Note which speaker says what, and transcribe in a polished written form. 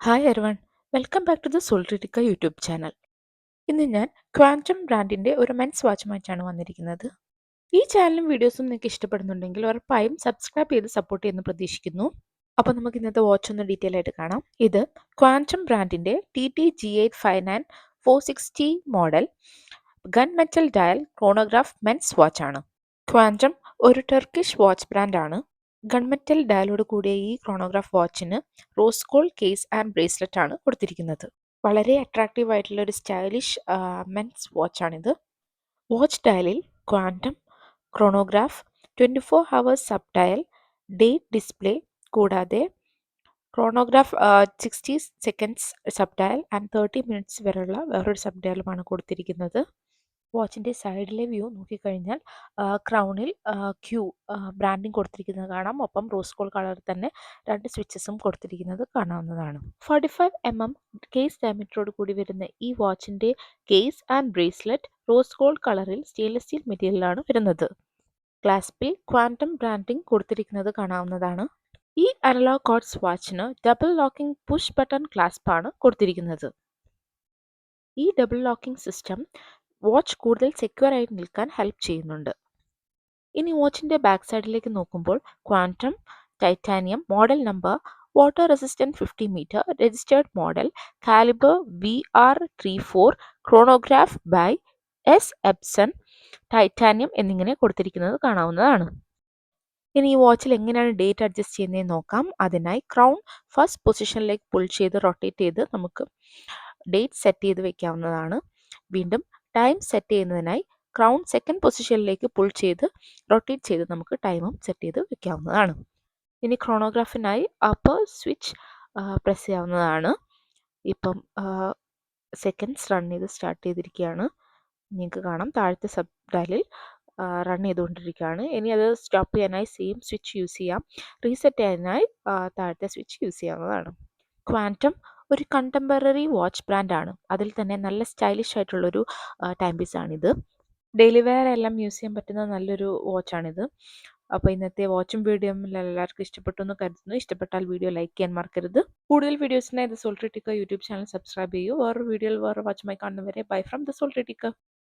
Speaker 1: Hi everyone, welcome back to the സോൾട്രിറ്റിക്ക YouTube channel. ഇന്ന് ഞാൻ ക്വാൻറ്റം ബ്രാൻഡിൻ്റെ ഒരു മെൻസ് വാച്ചുമായിട്ടാണ് വന്നിരിക്കുന്നത്. ഈ ചാനലും വീഡിയോസും നിങ്ങൾക്ക് ഇഷ്ടപ്പെടുന്നുണ്ടെങ്കിൽ ഉറപ്പായും സബ്സ്ക്രൈബ് ചെയ്ത് സപ്പോർട്ട് ചെയ്യുന്നു പ്രതീക്ഷിക്കുന്നു. അപ്പോൾ നമുക്ക് ഇന്നത്തെ വാച്ച് ഒന്ന് ഡീറ്റെയിൽ ആയിട്ട് കാണാം. ഇത് ക്വാൻറ്റം ബ്രാൻഡിൻ്റെ TT-G859-460 model gun metal dial chronograph men's വാച്ചാണ്. ക്വാൻറ്റം ഒരു ടർക്കിഷ് വാച്ച് ബ്രാൻഡാണ്. ഗൺമെറ്റൽ ഡയലോട് കൂടിയ ഈ ക്രോണോഗ്രാഫ് വാച്ചിന് rose gold case and bracelet ആണ് കൊടുത്തിരിക്കുന്നത്. വളരെ അട്രാക്റ്റീവ് ആയിട്ടുള്ള ഒരു സ്റ്റൈലിഷ് മെൻസ് വാച്ചാണിത്. വാച്ച് ഡയലിൽ Quantum chronograph 24 hours sub dial date display കൂടാതെ chronograph 60 seconds sub dial and 30 minutes വരെയുള്ള വേറൊരു സബ് ഡയലുമാണ് കൊടുത്തിരിക്കുന്നത്. വാച്ചിൻ്റെ സൈഡിലെ വ്യൂ നോക്കിക്കഴിഞ്ഞാൽ ക്രൗണിൽ ക്യൂ ബ്രാൻഡിങ് കൊടുത്തിരിക്കുന്നത് കാണാം. ഒപ്പം റോസ് ഗോൾഡ് കളറിൽ തന്നെ 2 സ്വിച്ചസും കൊടുത്തിരിക്കുന്നത് കാണാവുന്നതാണ്. 45mm കേസ് ഡയമീറ്ററോട് കൂടി വരുന്ന ഈ വാച്ചിൻ്റെ case and bracelet rose gold കളറിൽ സ്റ്റെയിൻലെസ് സ്റ്റീൽ മെറ്റീരിയലാണ് വരുന്നത്. ക്ലാസ്പിൽ ക്വാൻറ്റം ബ്രാൻഡിങ് കൊടുത്തിരിക്കുന്നത് കാണാവുന്നതാണ്. ഈ അനലോഗ് ക്വാർട്സ് വാച്ചിന് ഡബിൾ ലോക്കിംഗ് പുഷ് ബട്ടൺ ക്ലാസ്പാണ് കൊടുത്തിരിക്കുന്നത്. ഈ ഡബിൾ ലോക്കിംഗ് സിസ്റ്റം വാച്ച് കൂടുതൽ സെക്യൂർ ആയി നിൽക്കാൻ ഹെൽപ്പ് ചെയ്യുന്നുണ്ട്. ഇനി വാച്ചിൻ്റെ ബാക്ക് സൈഡിലേക്ക് നോക്കുമ്പോൾ Quantum titanium model number water resistant 50 metre registered model calibre VR34 chronograph by S Epson titanium എന്നിങ്ങനെ കൊടുത്തിരിക്കുന്നത് കാണാവുന്നതാണ്. ഇനി ഈ വാച്ചിൽ എങ്ങനെയാണ് ഡേറ്റ് അഡ്ജസ്റ്റ് ചെയ്യുന്നതെന്ന് നോക്കാം. അതിനായി ക്രൗൺ ഫസ്റ്റ് പൊസിഷനിലേക്ക് പുൾ ചെയ്ത് റൊട്ടേറ്റ് ചെയ്ത് നമുക്ക് ഡേറ്റ് സെറ്റ് ചെയ്ത് വെക്കാവുന്നതാണ്. വീണ്ടും ടൈം സെറ്റ് ചെയ്യുന്നതിനായി ക്രൗൺ സെക്കൻഡ് പൊസിഷനിലേക്ക് പുൾ ചെയ്ത് റൊട്ടേറ്റ് ചെയ്ത് നമുക്ക് ടൈമും സെറ്റ് ചെയ്ത് വെക്കാവുന്നതാണ്. ഇനി ക്രോണോഗ്രാഫിനായി അപ്പർ സ്വിച്ച് പ്രസ് ചെയ്യാവുന്നതാണ്. ഇപ്പം സെക്കൻഡ്സ് റൺ ചെയ്ത് സ്റ്റാർട്ട് ചെയ്തിരിക്കുകയാണ്. നിങ്ങൾക്ക് കാണാം താഴത്തെ സബ് ഡയലിൽ റൺ ചെയ്തുകൊണ്ടിരിക്കുകയാണ്. ഇനി അത് സ്റ്റോപ്പ് ചെയ്യാനായി സെയിം സ്വിച്ച് യൂസ് ചെയ്യാം. റീസെറ്റ് ചെയ്യാനായി താഴത്തെ സ്വിച്ച് യൂസ് ചെയ്യാവുന്നതാണ്. ക്വാൻറ്റം ഒരു കണ്ടംപററി വാച്ച് ബ്രാൻഡാണ്. അതിൽ തന്നെ നല്ല സ്റ്റൈലിഷ് ആയിട്ടുള്ളൊരു ടൈം പീസാണിത്. ഡെയിലി വെയർ എല്ലാം യൂസ് ചെയ്യാൻ പറ്റുന്ന നല്ലൊരു വാച്ചാണിത്. അപ്പോൾ ഇന്നത്തെ വാച്ചും വീഡിയോയും എല്ലാവർക്കും ഇഷ്ടപ്പെട്ടു എന്ന് കരുതുന്നു. ഇഷ്ടപ്പെട്ടാൽ വീഡിയോ ലൈക്ക് ചെയ്യാൻ മറക്കരുത്. കൂടുതൽ വീഡിയോസിനായി ദ സോൾട്രിറ്റിക്ക യൂട്യൂബ് ചാനൽ സബ്സ്ക്രൈബ് ചെയ്യൂ. വേറൊരു വീഡിയോയിൽ വേറെ വാച്ചുമായി കാണുന്നവരെ ബൈ ഫ്രം ദ സോൾട്രിറ്റിക്ക.